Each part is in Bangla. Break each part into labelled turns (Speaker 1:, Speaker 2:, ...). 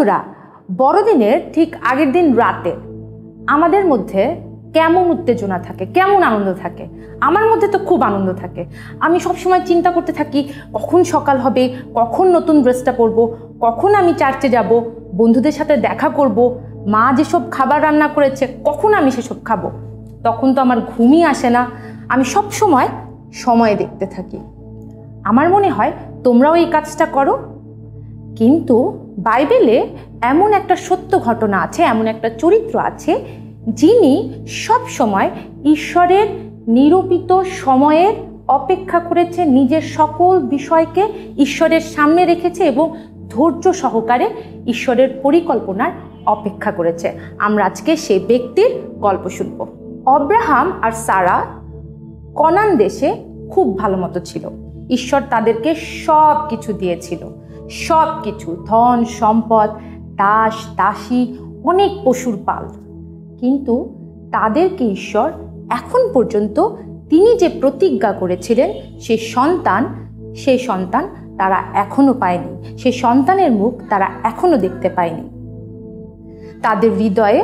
Speaker 1: বন্ধুরা, বড়দিনের ঠিক আগের দিন রাতে আমাদের মধ্যে কেমন উত্তেজনা থাকে, কেমন আনন্দ থাকে? আমার মধ্যে তো খুব আনন্দ থাকে। আমি সবসময় চিন্তা করতে থাকি কখন সকাল হবে, কখন নতুন ড্রেসটা পরবো, কখন আমি চার্চে যাব, বন্ধুদের সাথে দেখা করব, মা যেসব খাবার রান্না করেছে কখন আমি সেসব খাবো। তখন তো আমার ঘুমই আসে না, আমি সব সময় দেখতে থাকি। আমার মনে হয় তোমরাও এই কাজটা করো। কিন্তু বাইবেলে এমন একটা সত্য ঘটনা আছে, এমন একটা চরিত্র আছে যিনি সব সময় ঈশ্বরের নিরূপিত সময়ের অপেক্ষা করেছে, নিজের সকল বিষয়কে ঈশ্বরের সামনে রেখেছে এবং ধৈর্য সহকারে ঈশ্বরের পরিকল্পনার অপেক্ষা করেছে। আমরা আজকে সেই ব্যক্তির গল্প শুনব। অব্রাহাম আর সারা কনান দেশে খুব ভালো মতো ছিল। ঈশ্বর তাদেরকে সব কিছু দিয়েছিল, সব কিছু, ধন সম্পদ, দাস দাসী, অনেক পশুর পাল। কিন্তু তাদেরকে ঈশ্বর এখন পর্যন্ত তিনি যে প্রতিজ্ঞা করেছিলেন সেই সন্তান তারা এখনো পায়নি। সেই সন্তানের মুখ তারা এখনো দেখতে পায়নি। তাদের হৃদয়ে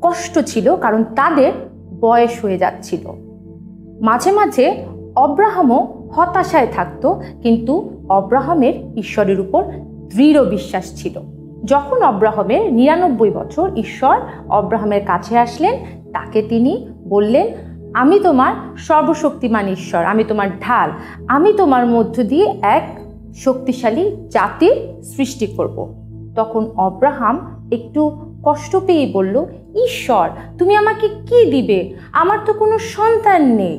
Speaker 1: কষ্ট ছিল, কারণ তাদের বয়স হয়ে যাচ্ছিল। মাঝে মাঝে অব্রাহামও হতাশায় থাকতো, কিন্তু অব্রাহামের ঈশ্বরের উপর দৃঢ় বিশ্বাস ছিল। যখন অব্রাহামের 99 বছর, ঈশ্বর অব্রাহামের কাছে আসলেন। তাকে তিনি বললেন, আমি তোমার সর্বশক্তিমান ঈশ্বর, আমি তোমার ঢাল, আমি তোমার মধ্য দিয়ে এক শক্তিশালী জাতির সৃষ্টি করব। তখন অব্রাহাম একটু কষ্ট পেয়ে বলল, ঈশ্বর তুমি আমাকে কি দিবে? আমার তো কোনো সন্তান নেই।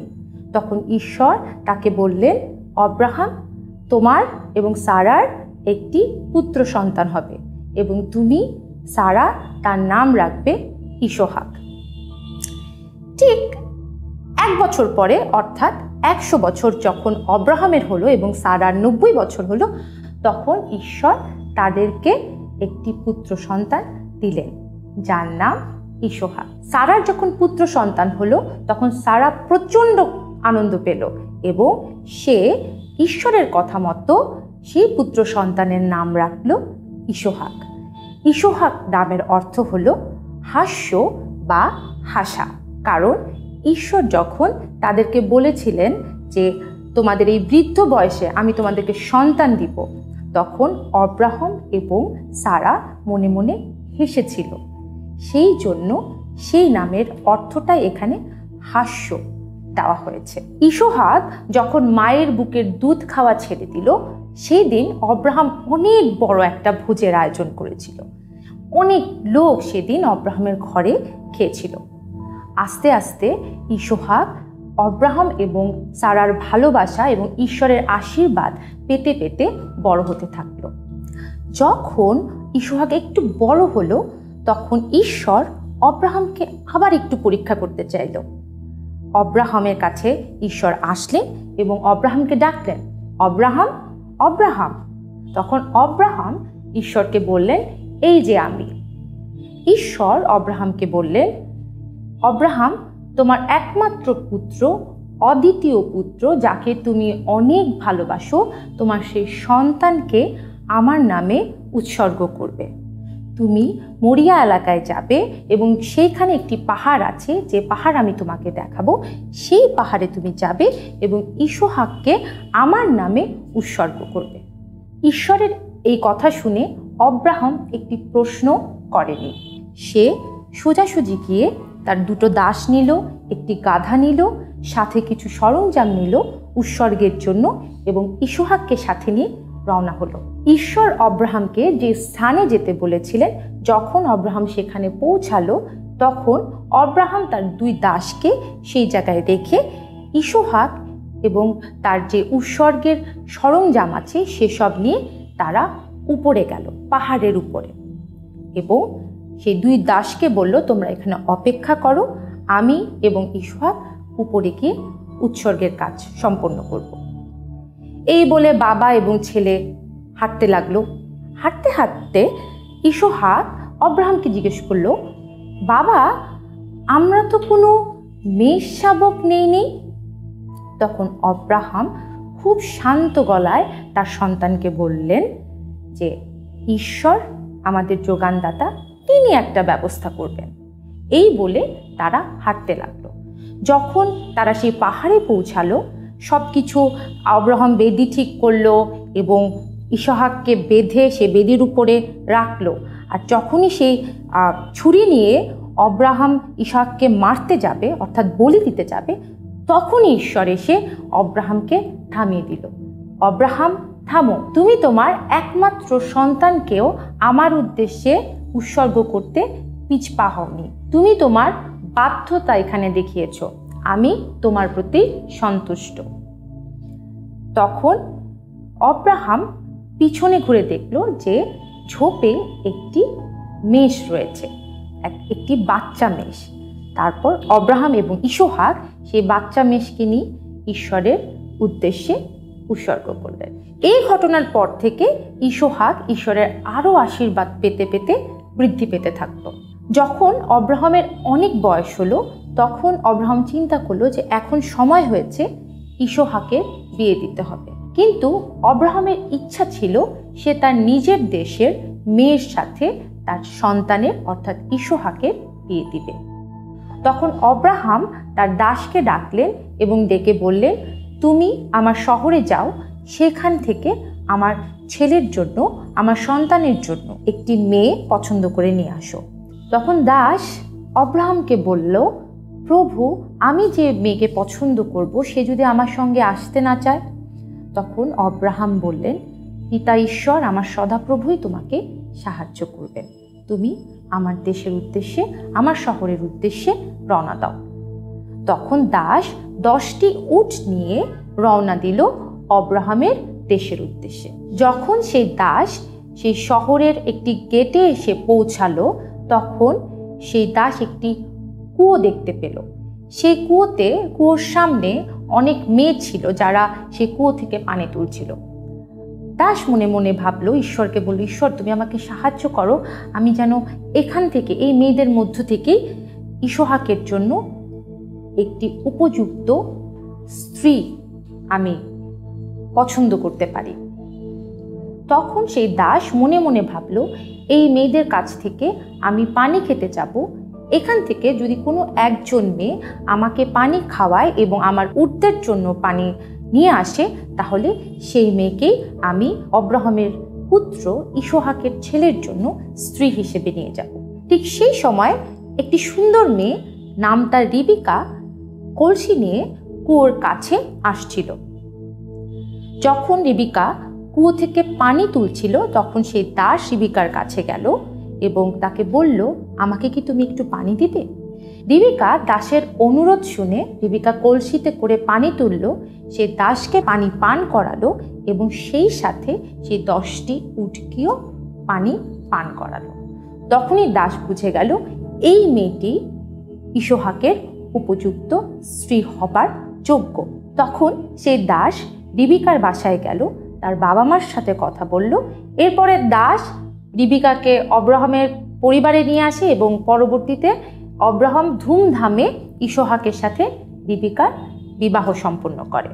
Speaker 1: তখন ঈশ্বর তাকে বললেন, অব্রাহাম, তোমার এবং সারার একটি পুত্র সন্তান হবে এবং তুমি, সারা, তার নাম রাখবে ইসহাক। ঠিক 1 বছর পরে, অর্থাৎ 100 বছর যখন অব্রাহামের হলো এবং সারার 90 বছর হলো, তখন ঈশ্বর তাদেরকে একটি পুত্র সন্তান দিলেন, যার নাম ইসহাক। সারার যখন পুত্র সন্তান হলো, তখন সারা প্রচণ্ড আনন্দ পেল এবং সে ঈশ্বরের কথা মতো সেই পুত্র সন্তানের নাম রাখল ইসহাক। ইসহাক নামের অর্থ হলো হাস্য বা হাসা। কারণ ঈশ্বর যখন তাদেরকে বলেছিলেন যে তোমাদের এই বৃদ্ধ বয়সে আমি তোমাদেরকে সন্তান দিব, তখন অব্রাহাম এবং সারা মনে মনে হেসেছিল। সেই জন্য সেই নামের অর্থটাই এখানে হাস্য দেওয়া হয়েছে। ইসহাক যখন মায়ের বুকের দুধ খাওয়া ছেড়ে দিল, সেই দিন অব্রাহাম অনেক বড় একটা ভোজের আয়োজন করেছিল। অনেক লোক সেদিন অব্রাহামের ঘরে খেয়েছিল। আস্তে আস্তে ইসহাক অব্রাহাম এবং সারার ভালোবাসা এবং ঈশ্বরের আশীর্বাদ পেতে পেতে বড় হতে থাকলো। যখন ইসহাক একটু বড় হলো, তখন ঈশ্বর অব্রাহামকে আবার একটু পরীক্ষা করতে চাইল। অব্রাহামের কাছে ঈশ্বর আসলেন এবং অব্রাহামকে ডাকলেন, অব্রাহাম, অব্রাহাম। তখন অব্রাহাম ঈশ্বরকে বললেন, এই যে আমি। ঈশ্বর অব্রাহামকে বললেন, অব্রাহাম, তোমার একমাত্র পুত্র, অদ্বিতীয় পুত্র, যাকে তুমি অনেক ভালোবাসো, তোমার সেই সন্তানকে আমার নামে উৎসর্গ করবে। তুমি মরিয়া এলাকায় যাবে এবং সেইখানে একটি পাহাড় আছে, যে পাহাড় আমি তোমাকে দেখাবো। সেই পাহাড়ে তুমি যাবে এবং ইসহাককে আমার নামে উৎসর্গ করবে। ঈশ্বরের এই কথা শুনে অব্রাহাম একটি প্রশ্ন করেনি। সে সোজাসুজি গিয়ে তার 2টো দাস নিল, একটি গাধা নিল, সাথে কিছু সরঞ্জাম নিল উৎসর্গের জন্য এবং ইসহাককে সাথে নিয়ে রওনা হলো। ঈশ্বর অব্রাহামকে যে স্থানে যেতে বলেছিলেন, যখন অব্রাহাম সেখানে পৌঁছালো, তখন অব্রাহাম তার 2 দাসকে সেই জায়গায় রেখে ইসহাক এবং তার যে উৎসর্গের সরঞ্জাম আছে সেসব নিয়ে তারা উপরে গেল, পাহাড়ের উপরে। এবং সেই 2 দাসকে বলল, তোমরা এখানে অপেক্ষা করো, আমি এবং ইসহাক উপরে গিয়ে উৎসর্গের কাজ সম্পন্ন করব। এই বলে বাবা এবং ছেলে হাঁটতে লাগলো। হাঁটতে হাঁটতে ইসহাক অব্রাহামকে জিজ্ঞেস করলো, বাবা, আমরা তো কোনো মেষ শাবক নেই। তখন অব্রাহাম খুব শান্ত গলায় তার সন্তানকে বললেন যে ঈশ্বর আমাদের যোগানদাতা, তিনি একটা ব্যবস্থা করবেন। এই বলে তারা হাঁটতে লাগলো। যখন তারা সেই পাহাড়ে পৌঁছালো, সব কিছু আব্রাহাম বেদি ঠিক করলো এবং ইসহাককে বেঁধে সে বেদির উপরে রাখলো। আর যখনই সেই ছুরি নিয়ে আব্রাহাম ইসহাককে মারতে যাবে, অর্থাৎ বলি দিতে যাবে, তখনই ঈশ্বর এসে আব্রাহামকে থামিয়ে দিল। আব্রাহাম, থামো, তুমি তোমার একমাত্র সন্তানকেও আমার উদ্দেশ্যে উৎসর্গ করতে পিছপা হওনি। তুমি তোমার বাধ্যতা এখানে দেখিয়েছ, আমি তোমার প্রতি সন্তুষ্ট। তখন আব্রাহাম পিছনে ঘুরে দেখল যে ঝোপে একটি মেষ রয়েছে, একটি বাচ্চা মেষ। তারপর আব্রাহাম এবং ইসহাক সেই বাচ্চা মেষকে নিয়ে ঈশ্বরের উদ্দেশ্যে উৎসর্গ করলেন। এই ঘটনার পর থেকে ইসহাক ঈশ্বরের আরও আশীর্বাদ পেতে পেতে বৃদ্ধি পেতে থাকতো। যখন আব্রাহামের অনেক বয়স হলো, তখন আব্রাহাম চিন্তা করলো যে এখন সময় হয়েছে ইসহাকের বিয়ে দিতে হবে। কিন্তু আব্রাহামের ইচ্ছা ছিল সে তার নিজের দেশের মেয়ের সাথে তার সন্তানের অর্থাৎ ইসহাকের বিয়ে দিবে। তখন আব্রাহাম তার দাসকে ডাকলেন এবং ডেকে বললেন, তুমি আমার শহরে যাও, সেখান থেকে আমার ছেলের জন্য, আমার সন্তানের জন্য একটি মেয়ে পছন্দ করে নিয়ে আসো। তখন দাস আব্রাহামকে বলল, প্রভু, আমি যে মেয়েকে পছন্দ করব সে যদি আমার সঙ্গে আসতে না চায়? তখন আব্রাহাম বললেন, পিতা ঈশ্বর আমার সদাপ্রভুই তোমাকে সাহায্য করবেন। তুমি আমার দেশের উদ্দেশ্যে, আমার শহরের উদ্দেশ্যে রওনা দাও। তখন দাস 10টি উট নিয়ে রওনা দিল আব্রাহামের দেশের উদ্দেশ্যে। যখন সেই দাস সেই শহরের একটি গেটে এসে পৌঁছালো, তখন সেই দাস একটি কুয়ো দেখতে পেল। সেই কুয়োর সামনে অনেক মেয়ে ছিল যারা সেই কুয়ো থেকে পানি তুলছিল। দাস মনে মনে ভাবলো, ঈশ্বরকে বলল, ঈশ্বর তুমি আমাকে সাহায্য করো, আমি যেন এখান থেকে, এই মেয়েদের মধ্য থেকেই ইসহাকের জন্য একটি উপযুক্ত স্ত্রী আমি পছন্দ করতে পারি। তখন সেই দাস মনে মনে ভাবলো, এই মেয়েদের কাছ থেকে আমি পানি খেতে যাব, এখান থেকে যদি কোনো একজন মেয়ে আমাকে পানি খাওয়ায় এবং আমার উটদের জন্য পানি নিয়ে আসে, তাহলে সেই মেয়েকেই আমি আব্রাহামের পুত্র ইসহাকের ছেলের জন্য স্ত্রী হিসেবে নিয়ে যাব। ঠিক সেই সময় একটি সুন্দর মেয়ে, নাম তার রিবিকা, কলসি নিয়ে কুয়োর কাছে আসছিল। যখন রিবিকা কুয়ো থেকে পানি তুলছিল, তখন সেই দাস রিবিকার কাছে গেল এবং তাকে বলল, আমাকে কি তুমি একটু পানি দিবে? রিবিকা দাসের অনুরোধ শুনে রিবিকা কলসিতে করে পানি তুলল, সে দাসকে পানি পান করালো এবং সেই সাথে সেই 10টি উটকেও পানি পান করালো। তখনই দাস বুঝে গেল এই মেয়েটি ইসহাকের উপযুক্ত স্ত্রী হবার যোগ্য। তখন সেই দাস রিবিকার বাসায় গেল, তার বাবা মার সাথে কথা বলল। এরপরে দাস রিবিকাকে আব্রাহামের পরিবারে নিয়ে আসে এবং পরবর্তীতে আব্রাহাম ধুমধামে ইসহাকের সাথে রিবিকার বিবাহ সম্পন্ন করে।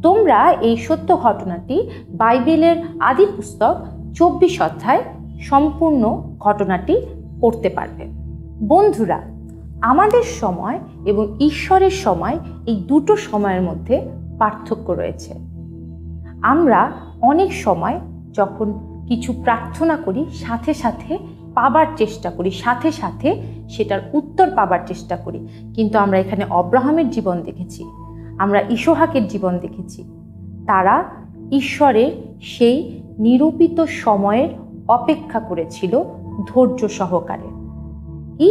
Speaker 1: তোমরা এই সত্য ঘটনাটি বাইবেলের আদি পুস্তক 24 অধ্যায় সম্পূর্ণ ঘটনাটি পড়তে পারবে। বন্ধুরা, আমাদের সময় এবং ঈশ্বরের সময়, এই দুটো সময়ের মধ্যে পার্থক্য রয়েছে। আমরা অনেক সময় যখন কিছু প্রার্থনা করি, সাথে সাথে পাবার চেষ্টা করি, সাথে সাথে সেটার উত্তর পাবার চেষ্টা করি। কিন্তু আমরা এখানে আব্রাহামের জীবন দেখেছি, আমরা ইসহাকের জীবন দেখেছি। তারা ঈশ্বরের সেই নিরূপিত সময়ের অপেক্ষা করেছিল ধৈর্য সহকারে।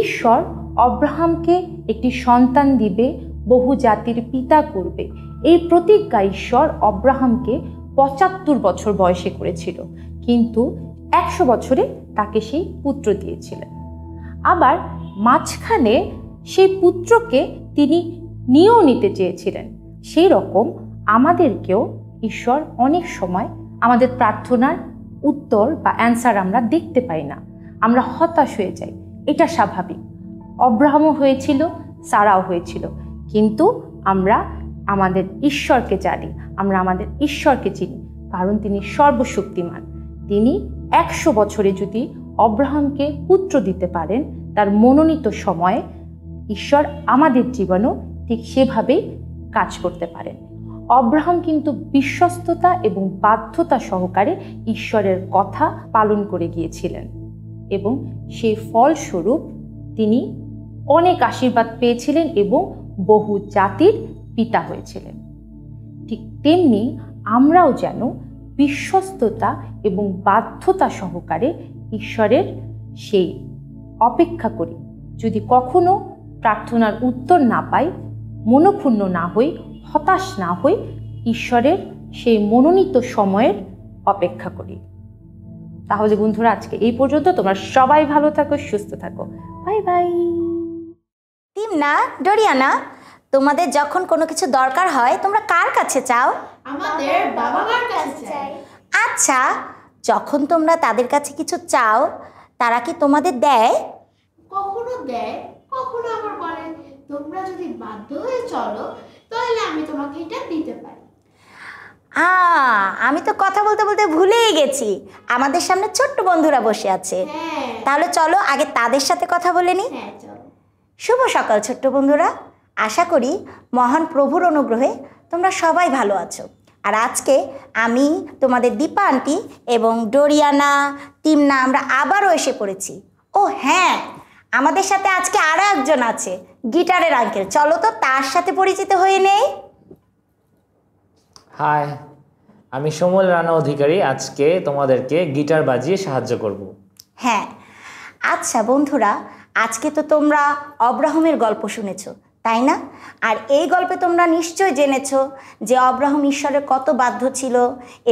Speaker 1: ঈশ্বর আব্রাহামকে একটি সন্তান দিবে, বহু জাতির পিতা করবে, এই প্রতিজ্ঞা ঈশ্বর আব্রাহামকে 75 বছর বয়সে করেছিল, কিন্তু 100 বছরে তাকে সেই পুত্র দিয়েছিলেন। আবার মাঝখানে সেই পুত্রকে তিনি নিয়েও নিতে চেয়েছিলেন। সেই রকম আমাদেরকেও ঈশ্বর অনেক সময় আমাদের প্রার্থনার উত্তর বা অ্যান্সার আমরা দেখতে পাই না, আমরা হতাশ হয়ে যাই। এটা স্বাভাবিক। আব্রাহামও হয়েছিল, সারাও হয়েছিল, কিন্তু আমরা আমাদের ঈশ্বরকে জানি, আমরা আমাদের ঈশ্বরকে চিনি, কারণ তিনি সর্বশক্তিমান। তিনি 100 বছরে যদি অব্রাহামকে পুত্র দিতে পারেন তার মনোনীত সময়ে, ঈশ্বর আমাদের জীবনেও ঠিক সেভাবেই কাজ করতে পারেন। অব্রাহাম কিন্তু বিশ্বস্ততা এবং বাধ্যতা সহকারে ঈশ্বরের কথা পালন করে গিয়েছিলেন এবং সেই ফলস্বরূপ তিনি অনেক আশীর্বাদ পেয়েছিলেন এবং বহু জাতির পিতা হয়েছিলেন। ঠিক তেমনি আমরাও যেন বিশ্বস্ততা এবং বাধ্যতা সহকারে ঈশ্বরের সেই অপেক্ষা করি। যদি কখনো প্রার্থনার উত্তর না পাই, মনক্ষুণ্ণ না হই, হতাশ না হই, ঈশ্বরের সেই মনোনীত সময়ের অপেক্ষা করি। তাহলে বন্ধুরা, আজকে এই পর্যন্ত। তোমরা সবাই ভালো থাকো, সুস্থ থাকো। Bye bye.
Speaker 2: টিমনা, ডোরিয়ানা, তোমাদের যখন কোনো কিছু দরকার হয় তোমরা কার কাছে চাও?
Speaker 3: আমাদের বাবা মার কাছে চাই।
Speaker 2: আচ্ছা, যখন তোমরা তাদের কাছে কিছু চাও তারা কি তোমাদের দেয়?
Speaker 3: কখনো দেয়, কখনো আবার বলে তোমরা যদি বাধ্য হয়ে চলো তাহলে আমি তোমাকে এটা দিতে পারি।
Speaker 2: আমি তো কথা বলতে বলতে ভুলেই গেছি, আমাদের সামনে ছোট্ট বন্ধুরা বসে আছে। তাহলে চলো আগে তাদের সাথে কথা বলে নি। শুভ সকাল ছোট্ট বন্ধুরা, আশা করি মহান প্রভুর অনুগ্রহে তোমরা সবাই ভালো আছো। আর আজকে আমি তোমাদের দীপা আন্টি এবং ডোরিয়ানা, টিমনা আমরা আবারও এসে পড়েছি। ও হ্যাঁ, আমাদের সাথে আজকে আরও একজন আছে, গিটারের আঙ্কেল। চলো তো তার সাথে পরিচিত হয়ে নেই।
Speaker 4: হাই, আমি সমল রানা অধিকারী। আজকে তোমাদেরকে গিটার বাজিয়ে সাহায্য করব।
Speaker 2: হ্যাঁ, আচ্ছা বন্ধুরা, আজকে তো তোমরা অব্রাহামের গল্প শুনেছ, তাই না? আর এই গল্পে তোমরা নিশ্চয় জেনেছ যে অব্রাহাম ঈশ্বরের কত বাধ্য ছিল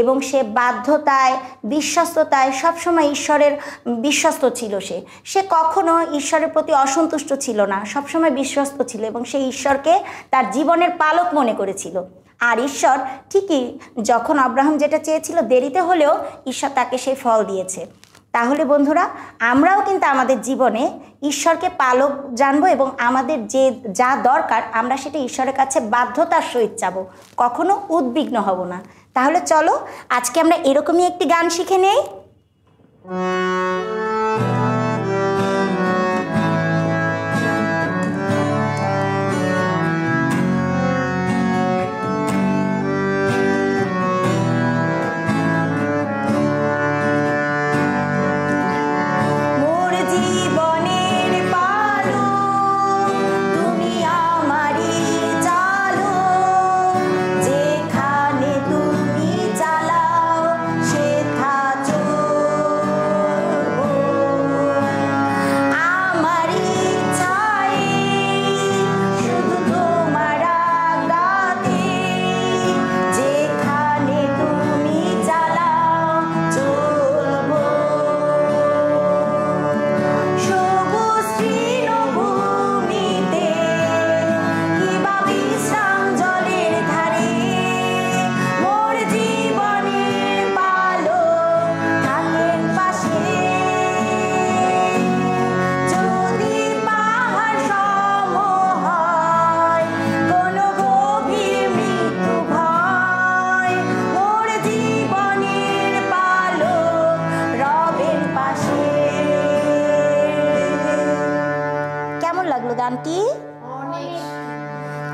Speaker 2: এবং সে বাধ্যতায়, বিশ্বস্ততায় সবসময় ঈশ্বরের বিশ্বস্ত ছিল। সে কখনো ঈশ্বরের প্রতি অসন্তুষ্ট ছিল না, সবসময় বিশ্বস্ত ছিল এবং সে ঈশ্বরকে তার জীবনের পালক মনে করেছিল। আর ঈশ্বর ঠিকই যখন আব্রাহাম যেটা চেয়েছিল, দেরিতে হলেও ঈশ্বর তাকে সেই ফল দিয়েছে। তাহলে বন্ধুরা, আমরাও কিন্তু আমাদের জীবনে ঈশ্বরকে পালক জানবো এবং আমাদের যা দরকার আমরা সেটা ঈশ্বরের কাছে বাধ্যতার সহিত চাবো, কখনো উদ্বিগ্ন হব না। তাহলে চলো আজকে আমরা এরকমই একটি গান শিখে নেই।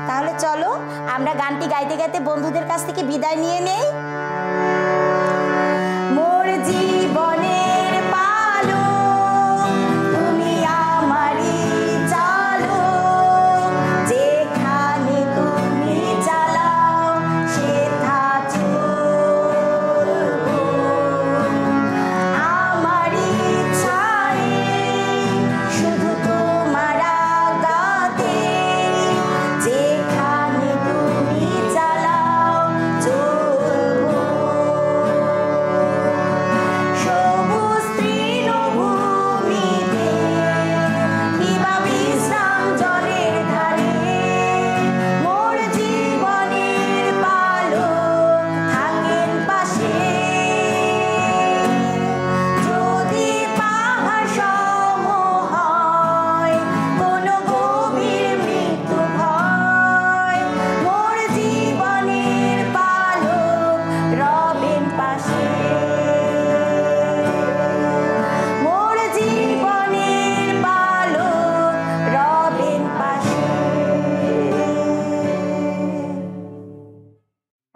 Speaker 2: তাহলে চলো আমরা গানটি গাইতে গাইতে বন্ধুদের কাছ থেকে বিদায় নিয়ে নেই। মোর জীবনের পালক তুমি আমারই চালক, যেখানে তুমি চালাও সেথা চলবো। আমারই ইচ্ছায় শুধু তোমার আজ্ঞাতে, যেখানে তুমি চালাও চলবো।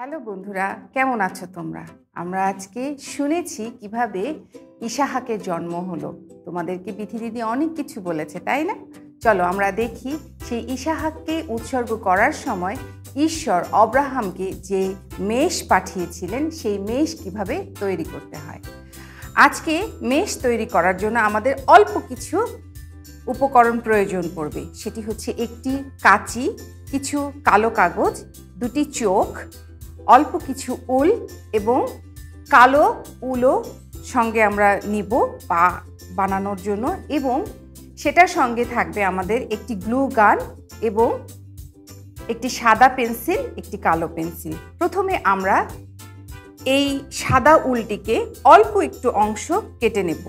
Speaker 5: হ্যালো বন্ধুরা, কেমন আছো তোমরা? আমরা আজকে শুনেছি কিভাবে ইসাহাকের জন্ম হলো। তোমাদেরকে বিথি দিদি অনেক কিছু বলেছে, তাই না? চলো আমরা দেখি সেই ইসাহাককে উৎসর্গ করার সময় ঈশ্বর অব্রাহামকে যে মেষ পাঠিয়েছিলেন সেই মেষ কিভাবে তৈরি করতে হয়। আজকে মেষ তৈরি করার জন্য আমাদের অল্প কিছু উপকরণ প্রয়োজন পড়বে। সেটি হচ্ছে একটি কাঁচি, কিছু কালো কাগজ, দুটি চোখ, অল্প কিছু উল এবং কালো উলও সঙ্গে আমরা নিব পা বানানোর জন্য, এবং সেটার সঙ্গে থাকবে আমাদের একটি গ্লু গান এবং একটি সাদা পেন্সিল, একটি কালো পেন্সিল। প্রথমে আমরা এই সাদা উলটিকে অল্প একটু অংশ কেটে নেব।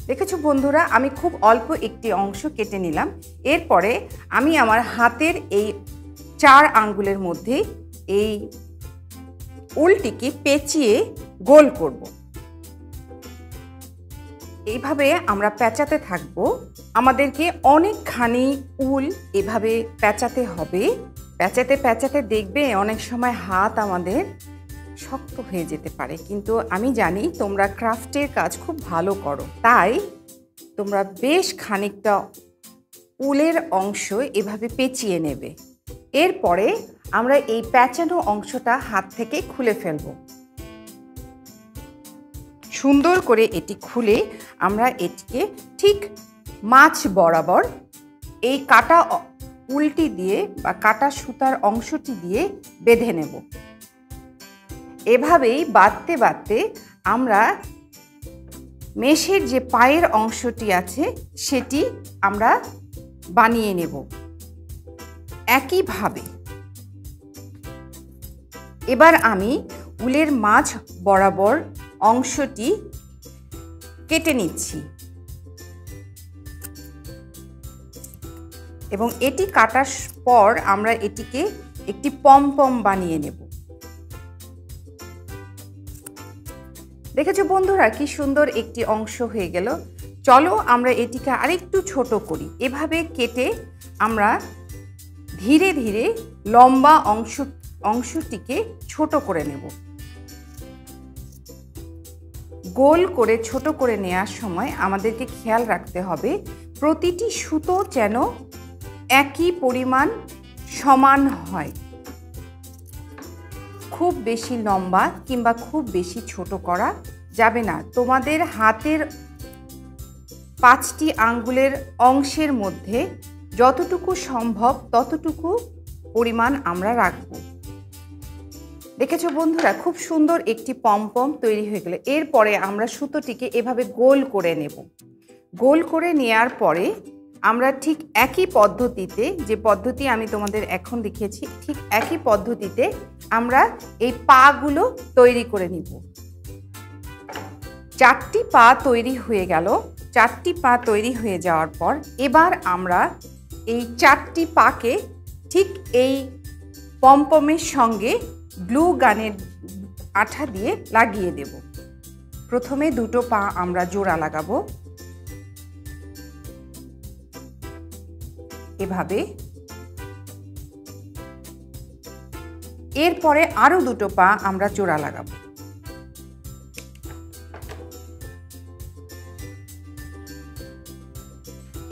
Speaker 5: দেখেছো বন্ধুরা, আমি খুব অল্প একটি অংশ কেটে নিলাম। এরপরে আমি আমার হাতের এই 4 আঙ্গুলের মধ্যে এই উলটিকে পেঁচিয়ে গোল করব। এইভাবে আমরা পেঁচাতে থাকবো। আমাদেরকে অনেকখানি উল এভাবে পেঁচাতে হবে। পেঁচাতে পেঁচাতে দেখবে অনেক সময় হাত আমাদের শক্ত হয়ে যেতে পারে, কিন্তু আমি জানি তোমরা ক্রাফটের কাজ খুব ভালো করো, তাই তোমরা বেশ খানিকটা উলের অংশ এভাবে পেঁচিয়ে নেবে। এরপরে আমরা এই পেঁচানো অংশটা হাত থেকে খুলে ফেলব। সুন্দর করে এটি খুলে আমরা এটিকে ঠিক মাছ বরাবর এই কাটা উলটি দিয়ে বা কাটা সুতার অংশটি দিয়ে বেঁধে নেব। এভাবেই বাঁধতে বাঁধতে আমরা মেষের যে পায়ের অংশটি আছে সেটি আমরা বানিয়ে নেব। একইভাবে এবার আমি উলের মাঝ বরাবর অংশটি কেটে নিচ্ছি এবং এটি কাটার পর আমরা এটিকে একটি পমপম বানিয়ে নেব। দেখেছো বন্ধুরা, কি সুন্দর একটি অংশ হয়ে গেল। চলো আমরা এটিকে আরেকটু ছোট করি। এভাবে কেটে আমরা ধীরে ধীরে লম্বা অংশটিকে ছোট করে নেব। গোল করে ছোট করে নেওয়ার সময় আমাদেরকে খেয়াল রাখতে হবে প্রতিটি সুতো যেন একই পরিমাণ সমান হয়। খুব বেশি লম্বা কিংবা খুব বেশি ছোট করা যাবে না। তোমাদের হাতের 5টি আঙ্গুলের অংশের মধ্যে যতটুকু সম্ভব ততটুকু পরিমাণ আমরা রাখব। দেখেছো বন্ধুরা, খুব সুন্দর একটি পমপম তৈরি হয়ে গেল। এরপরে আমরা সুতোটিকে এভাবে গোল করে নেব। গোল করে নেওয়ার পরে আমরা ঠিক একই পদ্ধতিতে, যে পদ্ধতি আমি তোমাদের এখন দেখিয়েছি, ঠিক একই পদ্ধতিতে আমরা এই পাগুলো তৈরি করে নিব। 4টি পা তৈরি হয়ে গেল। 4টি পা তৈরি হয়ে যাওয়ার পর এবার আমরা এই 4টি পাকে ঠিক এই পমপমের সঙ্গে গ্লু গানের আঠা দিয়ে লাগিয়ে দেব। প্রথমে 2টো পা আমরা জোড়া লাগাবো এভাবে। এরপরে আরো 2টো পা আমরা জোড়া লাগাবো।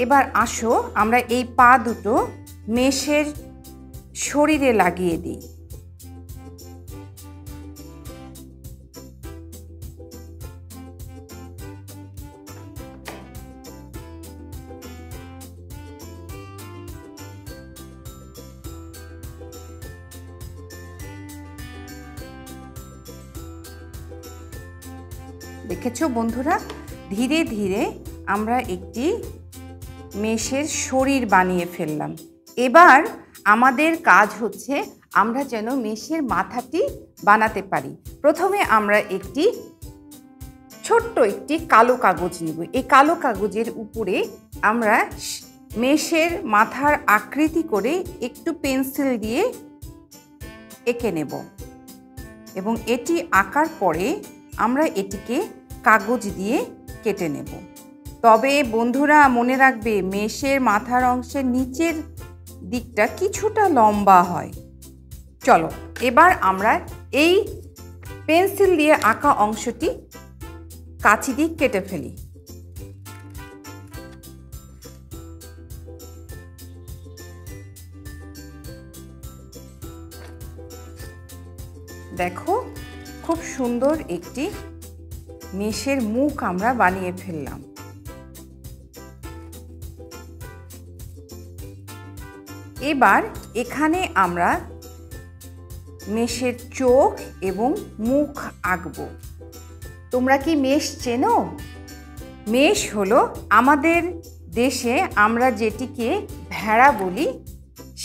Speaker 5: এবার আসো আমরা এই পা দুটো মেষের শরীরে লাগিয়ে দিই। দেখেছো বন্ধুরা, ধীরে ধীরে আমরা একটি মেষের শরীর বানিয়ে ফেললাম। এবার আমাদের কাজ হচ্ছে আমরা যেন মেষের মাথাটি বানাতে পারি। প্রথমে আমরা একটি ছোট্ট একটি কালো কাগজ নিব। এই কালো কাগজের উপরে আমরা মেষের মাথার আকৃতি করে একটু পেন্সিল দিয়ে এঁকে নেব এবং এটি আঁকার পরে আমরা এটিকে কাগজ দিয়ে কেটে নেব। তবে বন্ধুরা মনে রাখবে, মেষের মাথার অংশের নিচের দিকটা কিছুটা লম্বা হয়। চলো এবার আমরা এই পেন্সিল দিয়ে আঁকা অংশটি কাঁচি দিয়ে কেটে ফেলি। দেখো খুব সুন্দর একটি মেষের মুখ আমরা বানিয়ে ফেললাম। এবার এখানে আমরা মেষের চোখ এবং মুখ আঁকবো। তোমরা কি মেষ চেনো? মেষ হলো আমাদের দেশে আমরা যেটিকে ভেড়া বলি,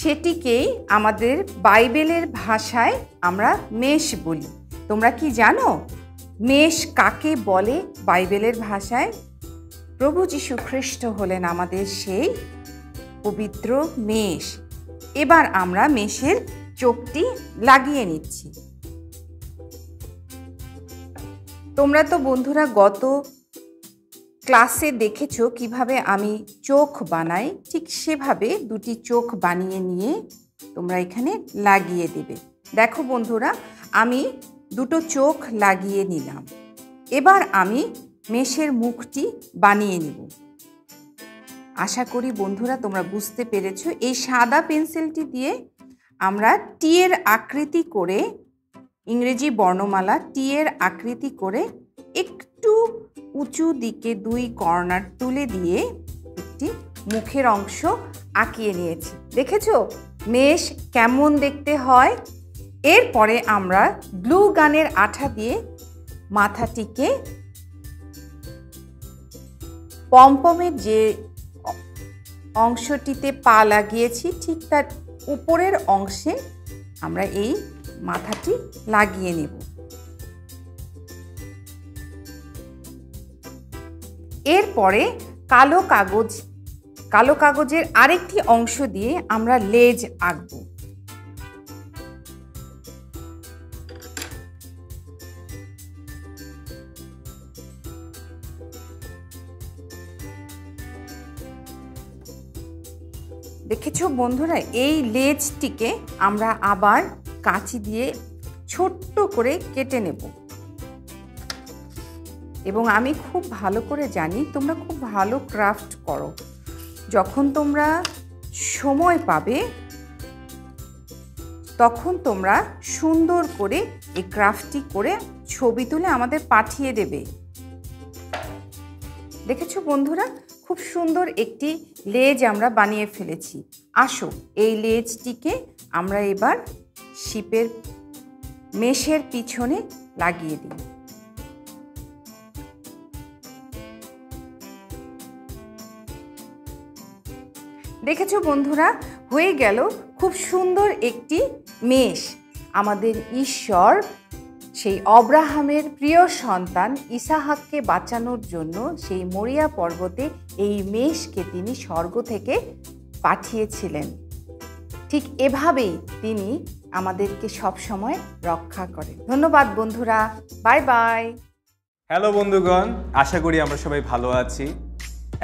Speaker 5: সেটিকেই আমাদের বাইবেলের ভাষায় আমরা মেষ বলি। তোমরা কি জানো মেষ কাকে বলে বাইবেলের ভাষায়? প্রভু যীশু খ্রিস্ট হলেন আমাদের সেই পবিত্র মেষ। এবার আমরা মেষের চোখটি লাগিয়ে নিচ্ছি। তোমরা তো বন্ধুরা গত ক্লাসে দেখেছো কিভাবে আমি চোখ বানাই, ঠিক সেভাবে দুটি চোখ বানিয়ে নিয়ে তোমরা এখানে লাগিয়ে দেবে। দেখো বন্ধুরা, আমি দুটো চোখ লাগিয়ে নিলাম। এবার আমি মেষের মুখটি বানিয়ে নিব। আশা করি বন্ধুরা তোমরা বুঝতে পেরেছো। এই সাদা পেন্সিলটি দিয়ে আমরা টি এর আকৃতি করে, ইংরেজি বর্ণমালা টি এর আকৃতি করে একটু উঁচু দিকে দুই কর্নার তুলে দিয়ে একটি মুখের অংশ আঁকিয়ে নিয়েছি। দেখেছো মেষ কেমন দেখতে হয়? এরপরে আমরা গ্লু গানের আঠা দিয়ে মাথাটিকে পমপমের যে অংশটিতে পা লাগিয়েছি ঠিক তার উপরের অংশে আমরা এই মাথাটি লাগিয়ে নেব। এরপরে কালো কাগজের আরেকটি অংশ দিয়ে আমরা লেজ আঁকব। দেখেছো বন্ধুরা, এই লেজটিকে আমরা আবার কাঁচি দিয়ে ছোট্ট করে কেটে নেব। এবং আমি খুব ভালো করে জানি তোমরা খুব ভালো ক্রাফট করো। যখন তোমরা সময় পাবে তখন তোমরা সুন্দর করে এই ক্রাফটটি করে ছবি তুলে আমাদের পাঠিয়ে দেবে। দেখেছো বন্ধুরা, খুব সুন্দর একটি লেজ আমরা বানিয়ে ফেলেছি। আসো এই লেজটিকে আমরা এবার শিপের মেষের পিছনে লাগিয়ে দিই। দেখেছো বন্ধুরা, হয়ে গেল খুব সুন্দর একটি মেষ। আমাদের ঈশ্বর সেই অব্রাহামের প্রিয় সন্তান ইসাহাককে বাঁচানোর জন্য সেই মরিয়া পর্বতে এই মেষকে তিনি স্বর্গ থেকে পাঠিয়েছিলেন। ঠিক এভাবেই তিনি আমাদেরকে সবসময় রক্ষা করেন। ধন্যবাদ বন্ধুরা, বাই বাই।
Speaker 6: হ্যালো বন্ধুগণ, আশা করি আমরা সবাই ভালো আছি।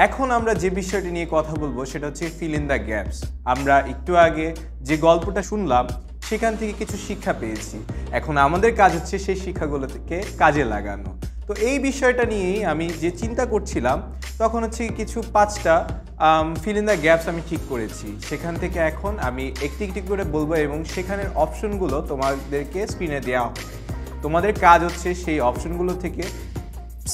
Speaker 6: এখন আমরা যে বিষয়টি নিয়ে কথা বলবো সেটা হচ্ছে ফিল ইন দ্য গ্যাপস। আমরা একটু আগে যে গল্পটা শুনলাম সেখান থেকে কিছু শিক্ষা পেয়েছি। এখন আমাদের কাজ হচ্ছে সেই শিক্ষাগুলোকে কাজে লাগানো। তো এই বিষয়টা নিয়েই আমি যে চিন্তা করছিলাম তখন হচ্ছে কিছু 5টা ফিল ইন দ্য গ্যাপস আমি ঠিক করেছি। সেখান থেকে এখন আমি একটি একটি করে বলবো এবং সেখানের অপশনগুলো তোমাদেরকে স্ক্রিনে দেওয়া হবে। তোমাদের কাজ হচ্ছে সেই অপশনগুলো থেকে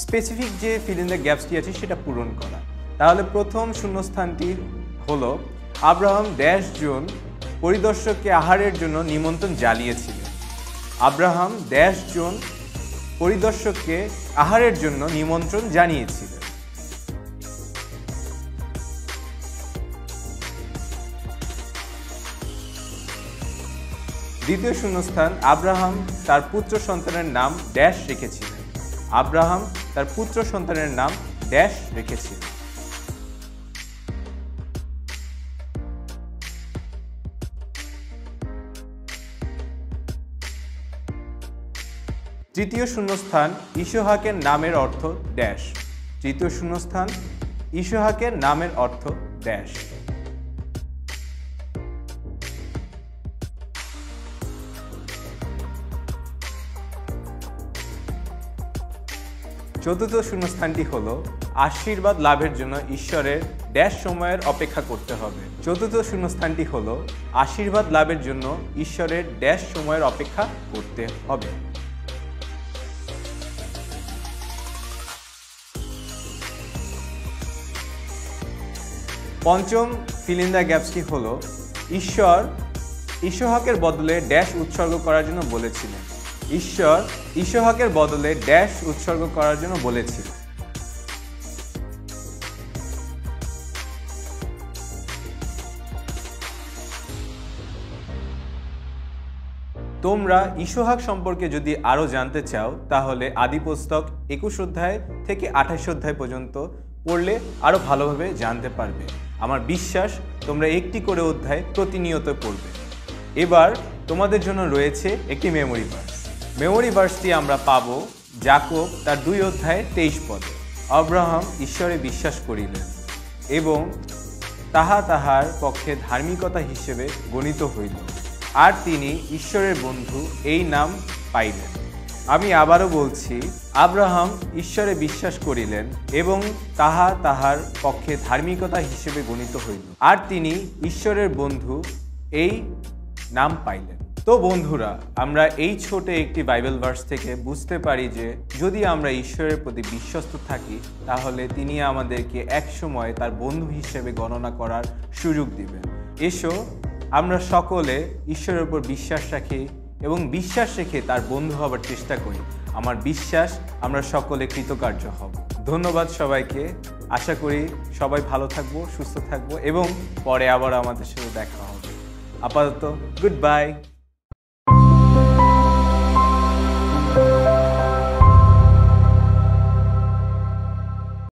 Speaker 6: স্পেসিফিক যে ফিল ইন দ্য গ্যাপসটি আছে সেটা পূরণ করা। তাহলে প্রথম শূন্যস্থানটি হলো আব্রাহাম জন পরিদর্শককে আহারের জন্য নিমন্ত্রণ জানিয়েছিলেন। আব্রাহাম জন পরিদর্শককে আহারের জন্য নিমন্ত্রণ জানিয়েছিলেন। দ্বিতীয় শূন্যস্থান আব্রাহাম তার পুত্র সন্তানের নাম ড্যাশ রেখেছিলেন। আব্রাহাম তার পুত্র সন্তানের নাম ড্যাশ রেখেছিলেন। তৃতীয় শূন্যস্থান ইসহাকের নামের অর্থ ড্যাশ। তৃতীয় শূন্যস্থান ইসহাকের নামের অর্থ ড্যাশ। চতুর্থ শূন্যস্থানটি হলো আশীর্বাদ লাভের জন্য ঈশ্বরের ড্যাশ সময়ের অপেক্ষা করতে হবে। চতুর্থ শূন্যস্থানটি হলো আশীর্বাদ লাভের জন্য ঈশ্বরের ড্যাশ সময়ের অপেক্ষা করতে হবে। পঞ্চম ফিল ইন দ্য গ্যাপসটি হলো ঈশ্বর ইসহাকের বদলে ড্যাশ উৎসর্গ করার জন্য বলেছিলেন। ঈশ্বর ইসহাকের বদলে ড্যাশ উৎসর্গ করার জন্য বলেছিলেন। তোমরা ইসহাক সম্পর্কে যদি আরও জানতে চাও তাহলে আদিপুস্তক 21 অধ্যায় থেকে 28 অধ্যায় পর্যন্ত পড়লে আরও ভালোভাবে জানতে পারবে। আমার বিশ্বাস তোমরা একটি করে অধ্যায় প্রতিনিয়ত পড়বে। এবার তোমাদের জন্য রয়েছে একটি মেমোরি ভার্স। মেমোরি ভার্সটি আমরা পাবো যাকব তার 2 অধ্যায় 23 পদে। আব্রাহাম ঈশ্বরে বিশ্বাস করিলেন এবং তাহা তাহার পক্ষে ধার্মিকতা হিসেবে গণিত হইল, আর তিনি ঈশ্বরের বন্ধু এই নাম পাইলেন। আমি আবারও বলছি, আব্রাহাম ঈশ্বরে বিশ্বাস করিলেন এবং তাহা তাহার পক্ষে ধার্মিকতা হিসেবে গণিত হইল, আর তিনি ঈশ্বরের বন্ধু এই নাম পাইলেন। তো বন্ধুরা, আমরা এই ছোট একটি বাইবেল ভার্স থেকে বুঝতে পারি যে যদি আমরা ঈশ্বরের প্রতি বিশ্বস্ত থাকি তাহলে তিনি আমাদেরকে একসময় তার বন্ধু হিসেবে গণনা করার সুযোগ দিবেন। এসো আমরা সকলে ঈশ্বরের উপর বিশ্বাস রাখি এবং বিশ্বাস রেখে তার বন্ধু হবার চেষ্টা করি। আমার বিশ্বাস আমরা সকলে কৃতকার্য হব। ধন্যবাদ সবাইকে। আশা করি সবাই ভালো থাকবো, সুস্থ থাকবো এবং পরে আবার আমাদের সাথে দেখা হবে। আপাতত গুড বাই।